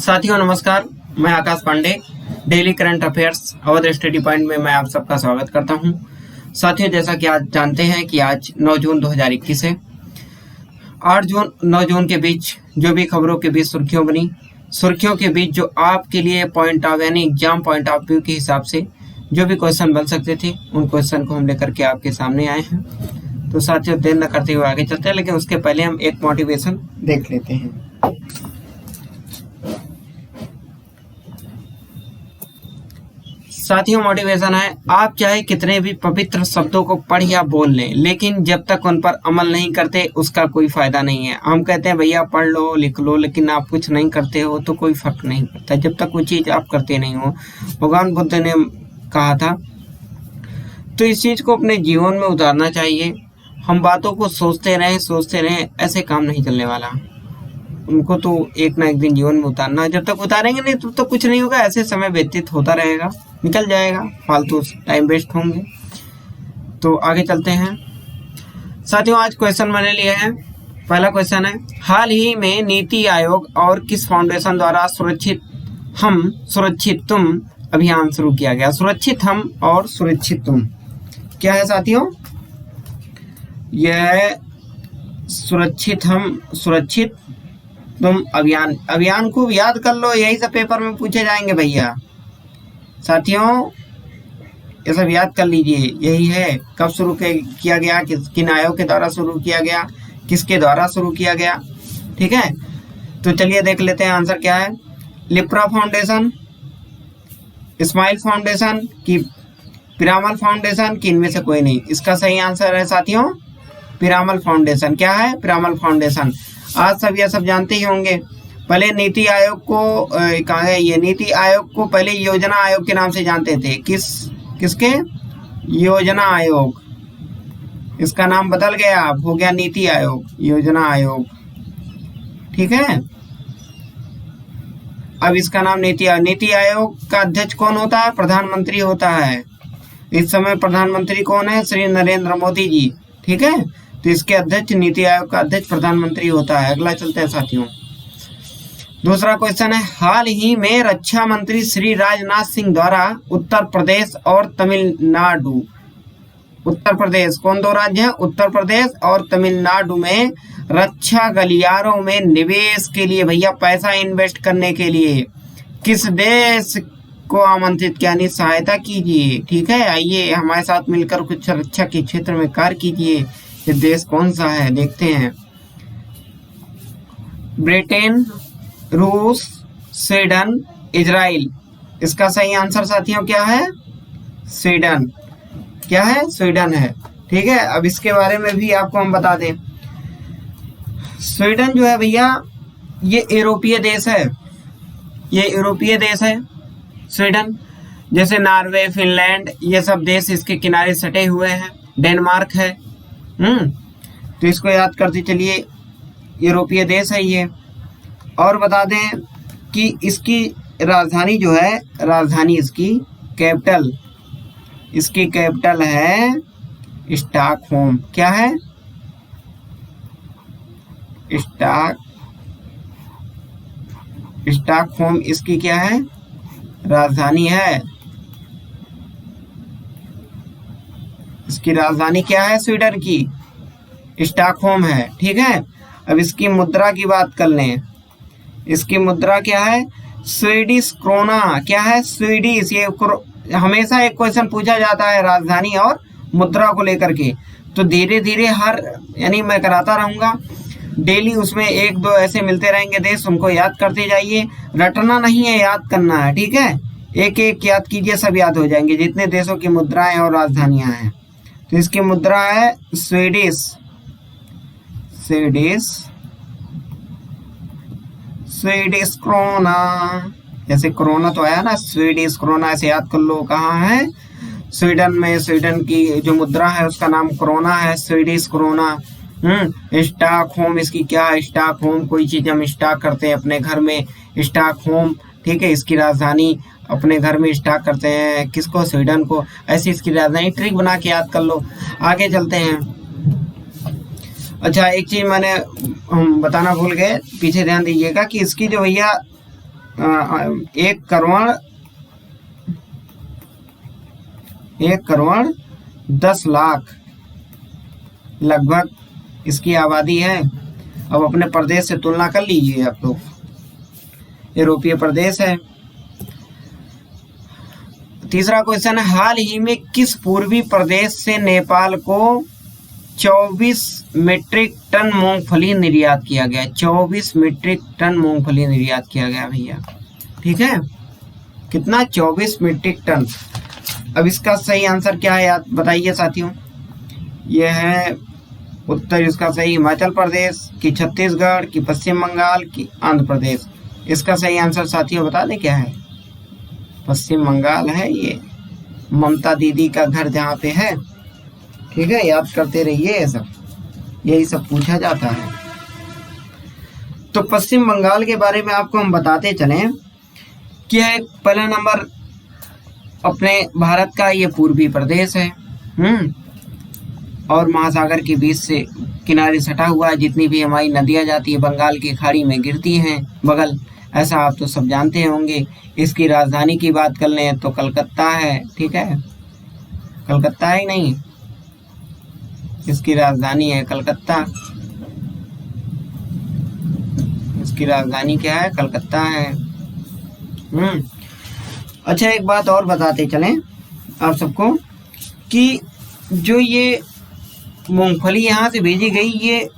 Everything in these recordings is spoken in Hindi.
साथियों नमस्कार, मैं Akash Pandey. Daily current affairs Awadh study point में मैं आप सबका स्वागत करता हूं। साथियों, जैसा कि आज जानते हैं कि आज 9 जून 2021 है। 8 जून 9 जून के बीच जो भी खबरों के बीच सुर्खियों बनी, सुर्खियों के बीच जो आपके लिए पॉइंट ऑफ यानी एग्जाम पॉइंट ऑफ व्यू के हिसाब से जो भी क्वेश्चन बन सकते थे, उन क्वेश्चन को हम लेकर के आपके सामने आए हैं। तो साथियों, देर न करते हुए आगे चलते हैं, लेकिन उसके पहले हम एक मोटिवेशन देख लेते हैं। साथियों, मोटिवेशन है, आप चाहे कितने भी पवित्र शब्दों को पढ़ या बोल लें, लेकिन जब तक उन पर अमल नहीं करते उसका कोई फायदा नहीं है। हम कहते हैं भैया पढ़ लो लिख लो, लेकिन आप कुछ नहीं करते हो तो कोई फर्क नहीं पड़ता जब तक वो चीज आप करते नहीं हो। भगवान बुद्ध ने कहा था, तो इस चीज को अपने जीवन में उतारना चाहिए। हम बातों को सोचते रहें, ऐसे काम नहीं चलने वाला। उनको तो एक ना एक दिन जीवन में उतारना है। जब तक उतारेंगे नहीं तब तक कुछ नहीं होगा। ऐसे समय व्यतीत होता रहेगा, निकल जाएगा, फालतू टाइम वेस्ट होंगे। तो आगे चलते हैं। साथियों, आज क्वेश्चन मैंने लिया है। पहला क्वेश्चन है, हाल ही में नीति आयोग और किस फाउंडेशन द्वारा सुरक्षित तुम अभियान शुरू किया गया? सुरक्षित हम और सुरक्षित तुम क्या है साथियों? यह सुरक्षित हम सुरक्षित तुम अभियान को याद कर लो, यही सब पेपर में पूछे जाएंगे भैया। साथियों, ये सब याद कर लीजिए। यही है, कब शुरू किया गया, किन आयोग के द्वारा शुरू किया गया, किसके द्वारा शुरू किया गया। ठीक है, तो चलिए देख लेते हैं आंसर क्या है। लिप्रा फाउंडेशन, स्माइल फाउंडेशन की पिरामल फाउंडेशन की इनमें से कोई नहीं। इसका सही आंसर है साथियों पिरामल फाउंडेशन। क्या है? पिरामल फाउंडेशन। आज सब यह सब जानते ही होंगे। पहले नीति आयोग को कहा है, ये नीति आयोग को पहले योजना आयोग के नाम से जानते थे। किसके? योजना आयोग। इसका नाम बदल गया, अब हो गया नीति आयोग, योजना आयोग। ठीक है, अब इसका नाम नीति आयोग का अध्यक्ष कौन होता है? प्रधानमंत्री होता है। इस समय प्रधानमंत्री कौन है? श्री नरेंद्र मोदी जी। ठीक है, तो इसके अध्यक्ष, नीति आयोग का अध्यक्ष प्रधानमंत्री होता है। अगला चलते हैं साथियों। दूसरा क्वेश्चन है, हाल ही में रक्षा मंत्री श्री राजनाथ सिंह द्वारा उत्तर प्रदेश और तमिलनाडु, उत्तर प्रदेश कौन दो राज्य हैं? उत्तर प्रदेश और तमिलनाडु में रक्षा गलियारों में निवेश के लिए भैया पैसा इन्वेस्ट करने के लिए किस देश को आमंत्रित किया, यानी सहायता कीजिए। ठीक है, आइए हमारे साथ मिलकर कुछ रक्षा के क्षेत्र में कार्य कीजिए। ये देश कौन सा है देखते हैं। ब्रिटेन, रूस, स्वीडन, इजराइल। इसका सही आंसर साथियों क्या है? स्वीडन। क्या है? स्वीडन है। ठीक है, अब इसके बारे में भी आपको हम बता दें। स्वीडन जो है भैया, ये यूरोपीय देश है। ये यूरोपीय देश है स्वीडन। जैसे नॉर्वे, फिनलैंड, ये सब देश इसके किनारे सटे हुए हैं। डेनमार्क है। तो इसको याद करते चलिए, यूरोपीय देश है ये। और बता दें कि इसकी राजधानी जो है, राजधानी इसकी कैपिटल है स्टॉकहोम। क्या है? स्टॉकहोम इसकी क्या है? राजधानी है। इसकी राजधानी क्या है? स्वीडन की स्टॉकहोम है। ठीक है, अब इसकी मुद्रा की बात कर लें। इसकी मुद्रा क्या है? Swedish krona. क्या है? स्वीडिश। ये हमेशा एक क्वेश्चन पूछा जाता है राजधानी और मुद्रा को लेकर के, तो धीरे धीरे यानी मैं कराता रहूंगा डेली, उसमें एक दो ऐसे मिलते रहेंगे देश, उनको याद करते जाइए। रटना नहीं है, याद करना है। ठीक है, एक एक याद कीजिए, सब याद हो जाएंगे जितने देशों की मुद्राएं और राजधानियां हैं। तो इसकी मुद्रा है स्वीडिश क्रोना। जैसे कोरोना तो आया ना, स्वीडिश क्रोना, ऐसे याद कर लो। कहाँ है? स्वीडन में। स्वीडन की जो मुद्रा है उसका नाम क्रोना है, स्वीडिश क्रोना। स्टॉकहोम इसकी क्या है? स्टॉकहोम, कोई चीज हम स्टॉक करते हैं अपने घर में, स्टॉकहोम। ठीक है, इसकी राजधानी अपने घर में स्टॉक करते हैं किसको? स्वीडन को। ऐसी इसकी राजधानी, ट्रिक बना के याद कर लो। आगे चलते हैं। अच्छा, एक चीज मैंने हम बताना भूल गए, पीछे ध्यान दीजिएगा कि इसकी जो भैया 1,10,00,000 लगभग इसकी आबादी है। अब अपने प्रदेश से तुलना कर लीजिए आप लोग, यूरोपीय प्रदेश है। तीसरा क्वेश्चन है, हाल ही में किस पूर्वी प्रदेश से नेपाल को 24 मीट्रिक टन मूंगफली निर्यात किया गया? 24 मीट्रिक टन मूंगफली निर्यात किया गया भैया, ठीक है। कितना? 24 मीट्रिक टन। अब इसका सही आंसर क्या है याद बताइए साथियों। यह है उत्तर, इसका सही हिमाचल प्रदेश की, छत्तीसगढ़ की, पश्चिम बंगाल की, आंध्र प्रदेश। इसका सही आंसर साथियों बता दें क्या है? पश्चिम बंगाल है ये, ममता दीदी का घर जहाँ पे है, ठीक है। याद करते रहिए, सब यही सब पूछा जाता है। तो पश्चिम बंगाल के बारे में आपको हम बताते चलें कि पहला नंबर अपने भारत का ये पूर्वी प्रदेश है, और महासागर के बीच से किनारे सटा हुआ है। जितनी भी हमारी नदियां जाती है बंगाल की खाड़ी में गिरती हैं बगल, ऐसा आप तो सब जानते होंगे। इसकी राजधानी की बात कर लें तो कलकत्ता है, ठीक है। कलकत्ता है ही नहीं, इसकी राजधानी है कलकत्ता। इसकी राजधानी क्या है? कलकत्ता है। अच्छा, एक बात और बताते चलें आप सबको कि जो ये मूंगफली यहाँ से भेजी गई, ये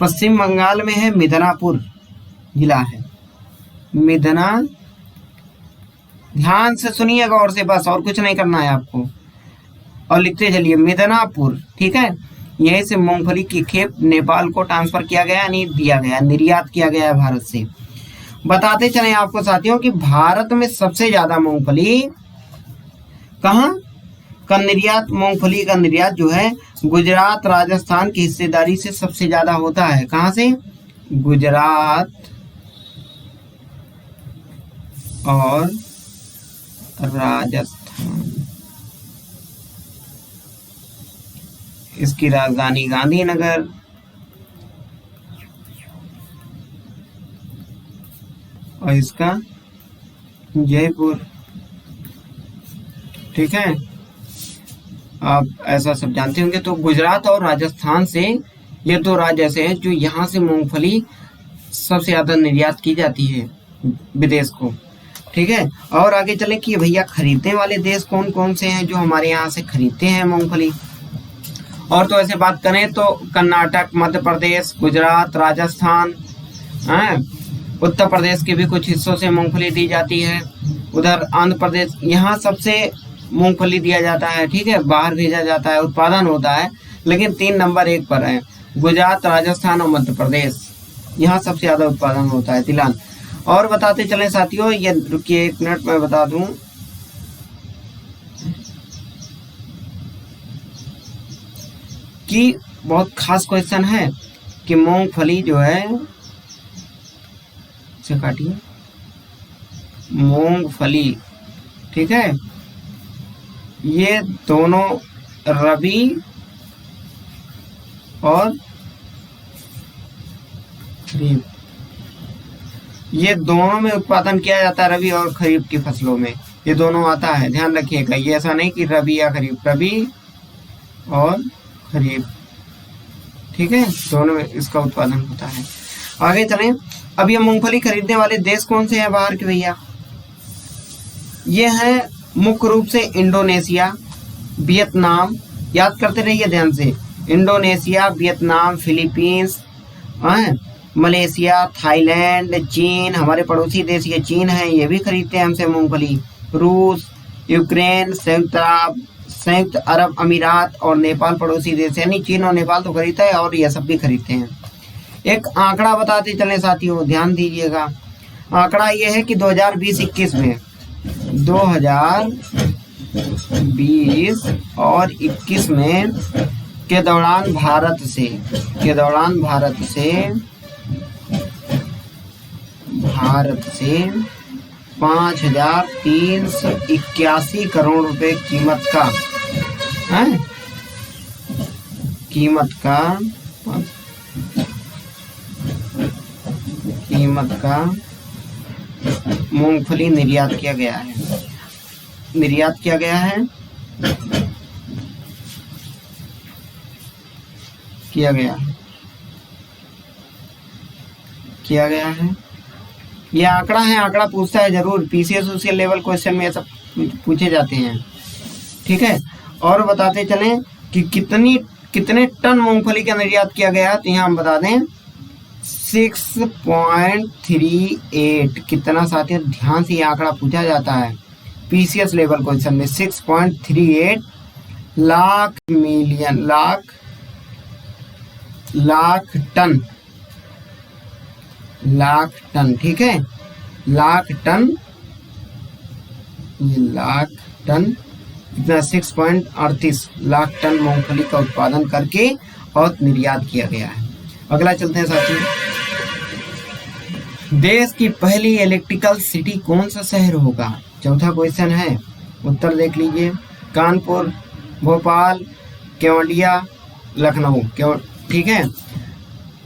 पश्चिम बंगाल में है, मिदनापुर जिला है। मिदना, ध्यान से सुनिए गौर से, बस और कुछ नहीं करना है आपको, और लिखते चलिए मिदनापुर, ठीक है। यहीं से मूंगफली की खेप नेपाल को ट्रांसफर किया गया, यानी दिया गया, निर्यात किया गया है भारत से। बताते चलें आपको साथियों कि भारत में सबसे ज्यादा मूंगफली कहाँ का निर्यात, मूंगफली का निर्यात जो है गुजरात, राजस्थान की हिस्सेदारी से सबसे ज्यादा होता है। कहाँ से? गुजरात और राजस्थान। इसकी राजधानी गांधीनगर, और इसका जयपुर, ठीक है। आप ऐसा सब जानते होंगे। तो गुजरात और राजस्थान से ये दो राज्य ऐसे हैं जो यहाँ से मूंगफली सबसे ज्यादा निर्यात की जाती है विदेश को, ठीक है। और आगे चले कि भैया खरीदने वाले देश कौन कौन से हैं जो हमारे यहाँ से खरीदते हैं मूंगफली। और तो ऐसे बात करें तो कर्नाटक, मध्य प्रदेश, गुजरात, राजस्थान, उत्तर प्रदेश के भी कुछ हिस्सों से मूंगफली दी जाती है। उधर आंध्र प्रदेश, यहाँ सबसे मूंगफली दिया जाता है, ठीक है, बाहर भेजा जाता है, उत्पादन होता है। लेकिन 3 नंबर 1 पर है गुजरात, राजस्थान और मध्य प्रदेश, यहाँ सबसे ज्यादा उत्पादन होता है तिलान। और बताते चलें साथियों, ये रुकिए 1 मिनट में बता दूं कि बहुत खास क्वेश्चन है कि मूंगफली जो है, इसे काटिए, मूंगफली, ठीक है, ये दोनों रबी और खरीफ, ये दोनों में उत्पादन किया जाता है, रबी और खरीफ की फसलों में ये दोनों आता है। ध्यान रखिएगा, ये ऐसा नहीं कि रबी या खरीफ, रबी और खरीफ, ठीक है, दोनों में इसका उत्पादन होता है। आगे चलें, अब ये मूंगफली खरीदने वाले देश कौन से हैं बाहर के भैया? ये हैं मुख्य रूप से इंडोनेशिया, वियतनाम, याद करते रहिए ध्यान से, Indonesia, Vietnam, Philippines, Malaysia, Thailand, चीन, हमारे पड़ोसी देश ये चीन है, ये भी खरीदते हैं हमसे मूंगफली, रूस, यूक्रेन, संयुक्त अरब अमीरात और नेपाल पड़ोसी देश, यानी चीन और नेपाल तो खरीदता है और ये सब भी खरीदते हैं। एक आंकड़ा बताते चलें साथियों, ध्यान दीजिएगा। आंकड़ा ये है कि 2020-21 में 2020 और 21 में के दौरान भारत से 5,381 करोड़ रुपए कीमत का मूंगफली निर्यात किया गया है? निर्यात किया गया है, किया गया है, किया गया है। ये आंकड़ा है, आंकड़ा पूछता है जरूर, पीसीएस उसके लेवल क्वेश्चन में ये सब पूछे जाते हैं। ठीक है, और बताते चलें कि कितने टन मूंगफली का निर्यात किया गया, तो यहाँ हम बता दें 6.38। कितना साथियों, ध्यान से ये आंकड़ा पूछा जाता है पीसीएस लेवल क्वेश्चन में। 6.38 लाख मिलियन लाख टन, ठीक है, लाख टन, ये लाख टन, इतना 6.38 लाख टन मूंगफली का उत्पादन करके और निर्यात किया गया है। अगला चलते हैं साथियों, देश की पहली इलेक्ट्रिकल सिटी कौन सा शहर होगा? चौथा क्वेश्चन है, उत्तर देख लीजिए। कानपुर, भोपाल, केवड़िया, लखनऊ। ठीक है,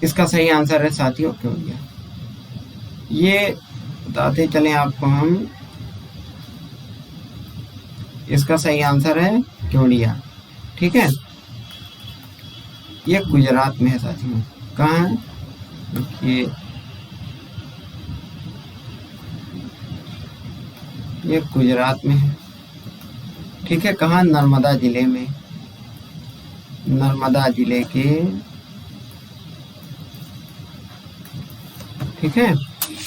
इसका सही आंसर है साथियों केवड़िया। ये बताते चलें आपको हम, इसका सही आंसर है केवड़िया। ठीक है, ये गुजरात में है साथियों। कहाँ है? ये गुजरात में है। ठीक है, कहाँ? नर्मदा जिले में, नर्मदा जिले के, ठीक है,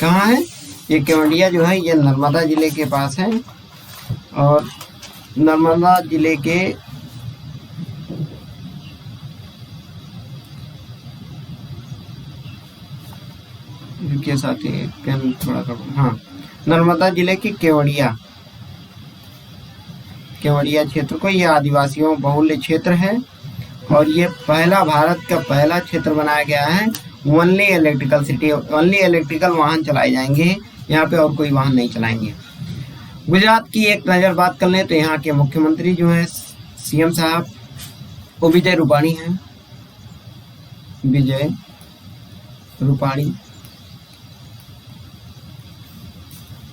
कहाँ है? ये केवड़िया जो है ये नर्मदा जिले के पास है, और नर्मदा जिले के के साथ ही पेन थोड़ा करो, हाँ, नर्मदा जिले की केवड़िया क्षेत्र को, ये आदिवासियों बहुल्य क्षेत्र है, और ये पहला, भारत का पहला क्षेत्र बनाया गया है। Only electrical city, only electrical वाहन चलाए जाएंगे यहाँ पे, और कोई वाहन नहीं चलाएंगे। गुजरात की एक नज़र बात कर लें तो यहाँ के मुख्यमंत्री जो हैं सीएम साहब, वो विजय रूपाणी हैं, विजय रूपाणी।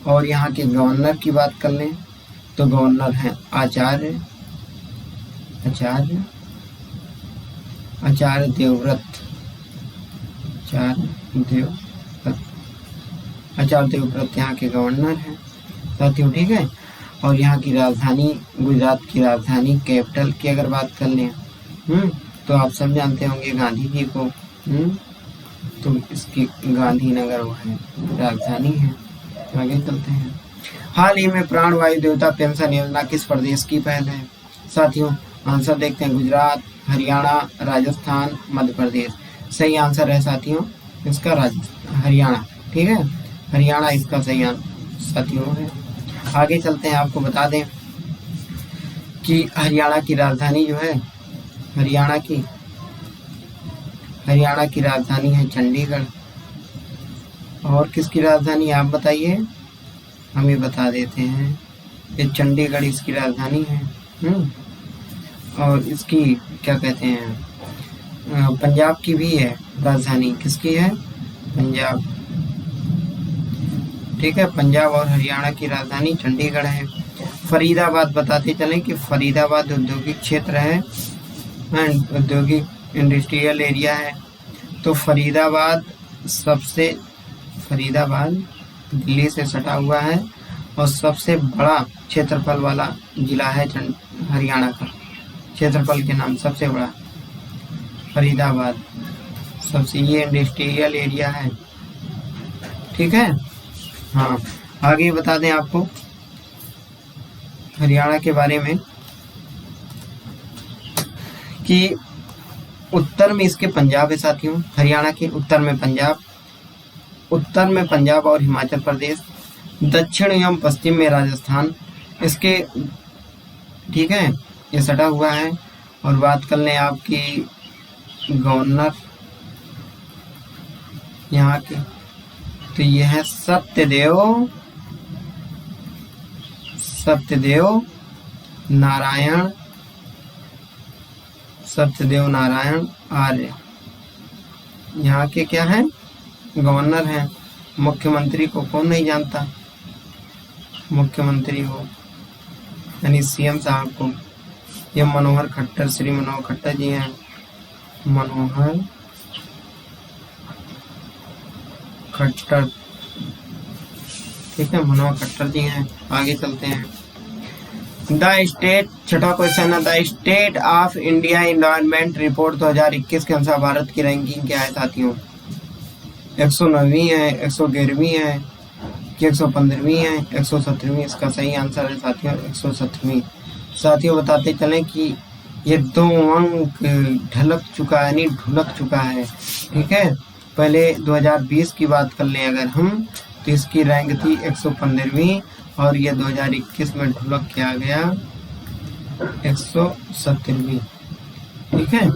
और यहाँ के गवर्नर की बात कर लें तो गवर्नर हैं आचार्य देवव्रत, आचार्य देवव्रत यहाँ के गवर्नर हैं साथियों। ठीक है, और यहाँ की राजधानी, गुजरात की राजधानी कैपिटल की अगर बात कर लें तो आप सब जानते होंगे गांधी जी को, तो इसकी गांधीनगर वो है, राजधानी है। आगे चलते हैं, हाल ही में प्राणवायु देवता पेंशन योजना किस प्रदेश की पहल है? साथियों आंसर देखते हैं, गुजरात, हरियाणा, राजस्थान, मध्य प्रदेश। सही आंसर है साथियों इसका हरियाणा। ठीक है, हरियाणा इसका सही आंसर साथियों है। आगे चलते हैं, आपको बता दें कि हरियाणा की राजधानी जो है, हरियाणा की राजधानी है चंडीगढ़। और किसकी राजधानी आप बताइए, हम ये बता देते हैं, ये चंडीगढ़ इसकी राजधानी है। और इसकी क्या कहते हैं, पंजाब की भी है राजधानी, किसकी है? पंजाब। ठीक है, पंजाब और हरियाणा की राजधानी चंडीगढ़ है। फरीदाबाद बताते चलें कि फरीदाबाद औद्योगिक क्षेत्र है, औद्योगिक इंडस्ट्रियल एरिया है। तो फरीदाबाद दिल्ली से सटा हुआ है और सबसे बड़ा क्षेत्रफल वाला जिला है हरियाणा का, क्षेत्रफल के नाम सबसे बड़ा फरीदाबाद, सबसे ये इंडस्ट्रियल एरिया है। ठीक है, हाँ, आगे बता दें आपको हरियाणा के बारे में कि उत्तर में इसके पंजाब है साथियों, हरियाणा के उत्तर में पंजाब और हिमाचल प्रदेश, दक्षिण एवं पश्चिम में राजस्थान इसके। ठीक है, ये सटा हुआ है। और बात कर लें आपकी गवर्नर यहाँ के, तो ये है सत्यदेव नारायण आर्य यहाँ के क्या है, गवर्नर हैं। मुख्यमंत्री को कौन नहीं जानता, मुख्यमंत्री हो यानी सीएम साहब को, ये मनोहर खट्टर, श्री मनोहर खट्टर जी हैं, मनोहर खट्टर, ठीक है, मनोहर खट्टर जी हैं। आगे चलते हैं। द स्टेट, छठा क्वेश्चन है, the state of India environment report 2021 के अनुसार भारत की रैंकिंग क्या है साथियों? 109वीं है, 111वीं है कि 115वीं है, 117वीं? इसका सही आंसर है साथियों 117वीं। साथियों बताते चलें कि ये 2 अंक ढलक चुका है, यानी ढुलक चुका है, ठीक है। पहले 2020 की बात कर लें अगर हम, तो इसकी रैंक थी 115वीं और ये 2021 में ढुलक किया गया 117वीं, ठीक है।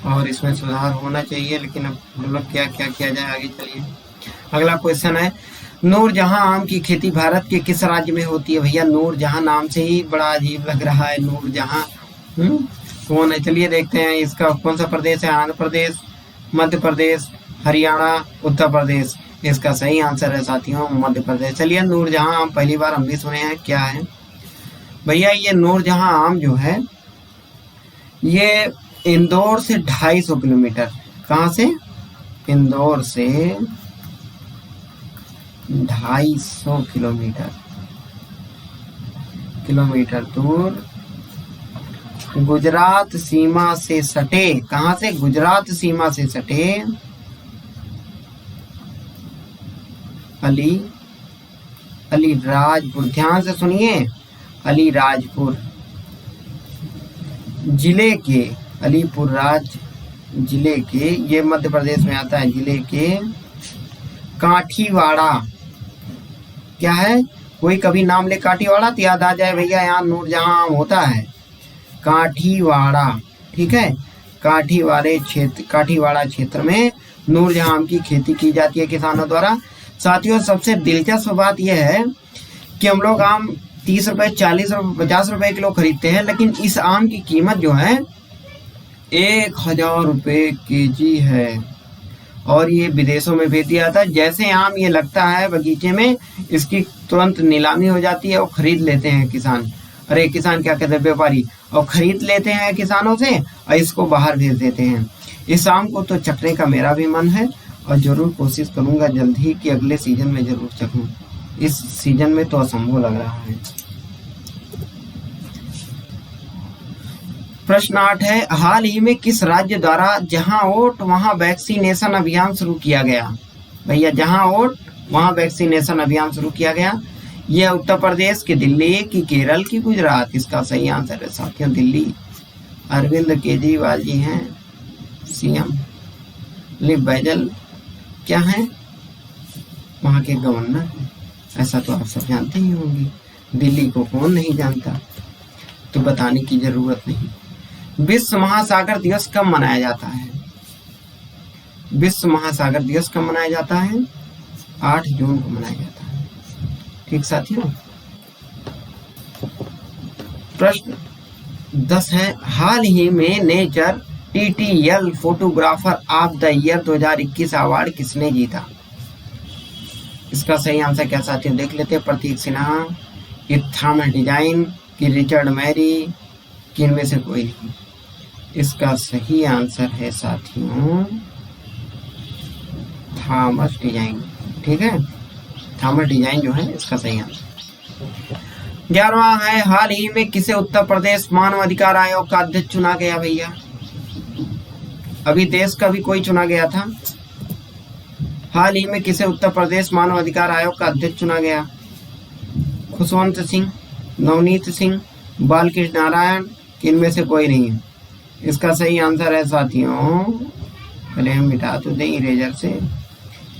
और इसमें सुधार होना चाहिए, लेकिन अब ढुलक क्या किया जाए, आगे चलिए। अगला क्वेश्चन है, नूरजहां आम की खेती भारत के किस राज्य में होती है? भैया नूरजहां नाम से ही बड़ा अजीब लग रहा है, नूरजहां कौन है? चलिए देखते हैं इसका कौन सा प्रदेश है। आंध्र प्रदेश, मध्य प्रदेश, हरियाणा, उत्तर प्रदेश? इसका सही आंसर है साथियों मध्य प्रदेश। चलिए नूरजहां आम पहली बार हम भी सुने हैं, क्या है भैया? ये नूरजहां आम जो है ये इंदौर से 250 किलोमीटर, कहाँ से? इंदौर से 250 किलोमीटर दूर गुजरात सीमा से सटे, कहाँ से? गुजरात सीमा से सटे अलीराजपुर, ध्यान से सुनिए, अलीराजपुर जिले के, अलीपुरराज जिले के, ये मध्य प्रदेश में आता है, जिले के काठीवाड़ा, क्या है? कोई कभी नाम ले काठीवाड़ा तो याद आ जाए भैया, यहाँ नूरजहां आम होता है, काठीवाड़ा, ठीक है। काठीवाड़ा क्षेत्र में नूरजहां आम की खेती की जाती है किसानों द्वारा। साथियों सबसे दिलचस्प बात यह है कि हम लोग आम 30 रुपए, 40 रुपए, 50 रुपए किलो खरीदते हैं, लेकिन इस आम की कीमत जो है 1000 रुपए केजी है और ये विदेशों में भेज दिया जाता है। जैसे आम ये लगता है बगीचे में, इसकी तुरंत नीलामी हो जाती है और खरीद लेते हैं किसान, अरे किसान क्या कहते हैं, व्यापारी, और खरीद लेते हैं किसानों से और इसको बाहर भेज देते हैं। इस आम को तो चखने का मेरा भी मन है और जरूर कोशिश करूंगा जल्द ही कि अगले सीजन में जरूर चखूं। इस सीजन में तो असंभव लग रहा है। प्रश्न 8 है, हाल ही में किस राज्य द्वारा जहां वोट वहां वैक्सीनेशन अभियान शुरू किया गया? भैया जहां वोट वहां वैक्सीनेशन अभियान शुरू किया गया। यह उत्तर प्रदेश की, दिल्ली की, केरल की, गुजरात? इसका सही आंसर है साथियों दिल्ली। अरविंद केजरीवाल जी हैं सीएम, बैजल क्या है? वहां के गवर्नर, ऐसा तो आप सब जानते ही होंगे, दिल्ली को कौन नहीं जानता, तो बताने की जरूरत नहीं। विश्व महासागर दिवस कब मनाया जाता है? विश्व महासागर दिवस कब मनाया जाता है? 8 जून को मनाया जाता है, ठीक साथियों। प्रश्न 10 है, हाल ही में nature TTL photographer of the year 2021 award किसने जीता? इसका सही आंसर क्या साथियों देख लेते हैं। प्रतीक सिन्हा, कि थॉमस डिजाइन, कि रिचर्ड मैरी, कि इनमें से कोई नहीं? इसका सही आंसर है साथियों थॉमस डिजाइन, ठीक है, थॉमस डिजाइन जो है इसका सही आंसर। 11वां है, हाल ही में किसे उत्तर प्रदेश मानव अधिकार आयोग का अध्यक्ष चुना गया? भैया अभी देश का भी कोई चुना गया था, हाल ही में किसे उत्तर प्रदेश मानव अधिकार आयोग का अध्यक्ष चुना गया? खुशवंत सिंह, नवनीत सिंह, बालकृष्ण नारायण, इनमें से कोई नहीं है? इसका सही आंसर है साथियों, पहले हम मिटा तो दें इरेजर से,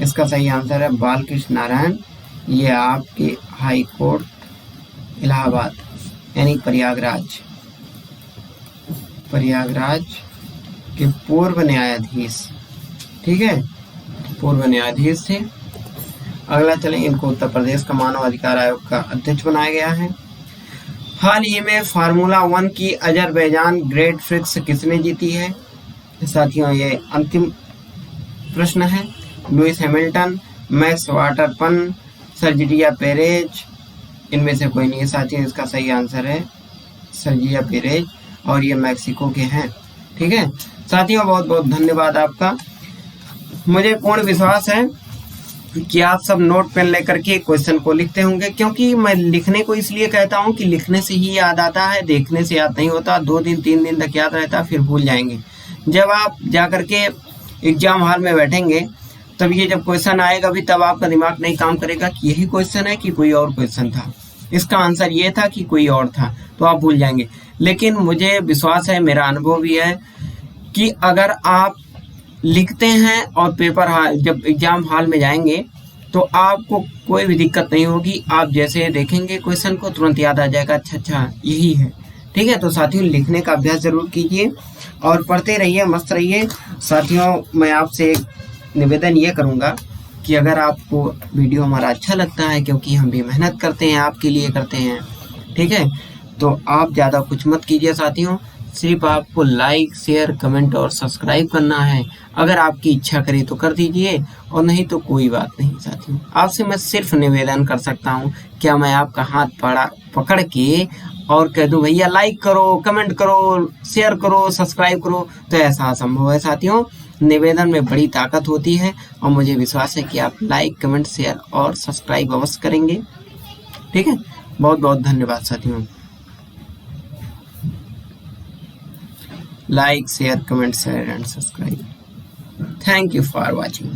इसका सही आंसर है बालकृष्ण नारायण। ये आपके हाई कोर्ट इलाहाबाद यानी प्रयागराज के पूर्व न्यायाधीश, ठीक है, पूर्व न्यायाधीश थे। अगला चलें, इनको उत्तर प्रदेश का मानव अधिकार आयोग का अध्यक्ष बनाया गया है। हाल ही में फार्मूला 1 की अजरबैजान ग्रेट प्रिक्स किसने जीती है? साथियों ये अंतिम प्रश्न है। लुइस हैमिल्टन, मैक्स वाटरपन, सर्जिया पेरेज, इनमें से कोई नहीं है साथियों। इसका सही आंसर है सर्जिया पेरेज और ये मैक्सिको के हैं। ठीक है साथियों, बहुत बहुत धन्यवाद आपका। मुझे पूर्ण विश्वास है कि आप सब नोट पेन लेकर के क्वेश्चन को लिखते होंगे, क्योंकि मैं लिखने को इसलिए कहता हूं कि लिखने से ही याद आता है, देखने से याद नहीं होता। 2 दिन 3 दिन तक याद रहता, फिर भूल जाएंगे। जब आप जाकर के एग्जाम हॉल में बैठेंगे तब ये जब क्वेश्चन आएगा भी तब आपका दिमाग नहीं काम करेगा कि यही क्वेश्चन है कि कोई और क्वेश्चन था, इसका आंसर ये था कि कोई और था, तो आप भूल जाएंगे। लेकिन मुझे विश्वास है, मेरा अनुभव भी है कि अगर आप लिखते हैं और पेपर जब एग्जाम हॉल में जाएंगे तो आपको कोई भी दिक्कत नहीं होगी। आप जैसे देखेंगे क्वेश्चन को तुरंत याद आ जाएगा, अच्छा यही है। ठीक है, तो साथियों लिखने का अभ्यास जरूर कीजिए और पढ़ते रहिए, मस्त रहिए। साथियों मैं आपसे एक निवेदन ये करूँगा कि अगर आपको वीडियो हमारा अच्छा लगता है, क्योंकि हम भी मेहनत करते हैं, आपके लिए करते हैं, ठीक है, तो आप ज़्यादा कुछ मत कीजिए साथियों, सिर्फ आपको लाइक शेयर कमेंट और सब्सक्राइब करना है। अगर आपकी इच्छा करे तो कर दीजिए और नहीं तो कोई बात नहीं साथियों। आपसे मैं सिर्फ निवेदन कर सकता हूँ, क्या मैं आपका हाथ पकड़ के और कह दूं भैया लाइक करो, कमेंट करो, शेयर करो, सब्सक्राइब करो, तो ऐसा असंभव है साथियों। निवेदन में बड़ी ताकत होती है और मुझे विश्वास है कि आप लाइक कमेंट शेयर और सब्सक्राइब अवश्य करेंगे। ठीक है, बहुत बहुत धन्यवाद साथियों। Like, share, comment, share and subscribe. Thank you for watching.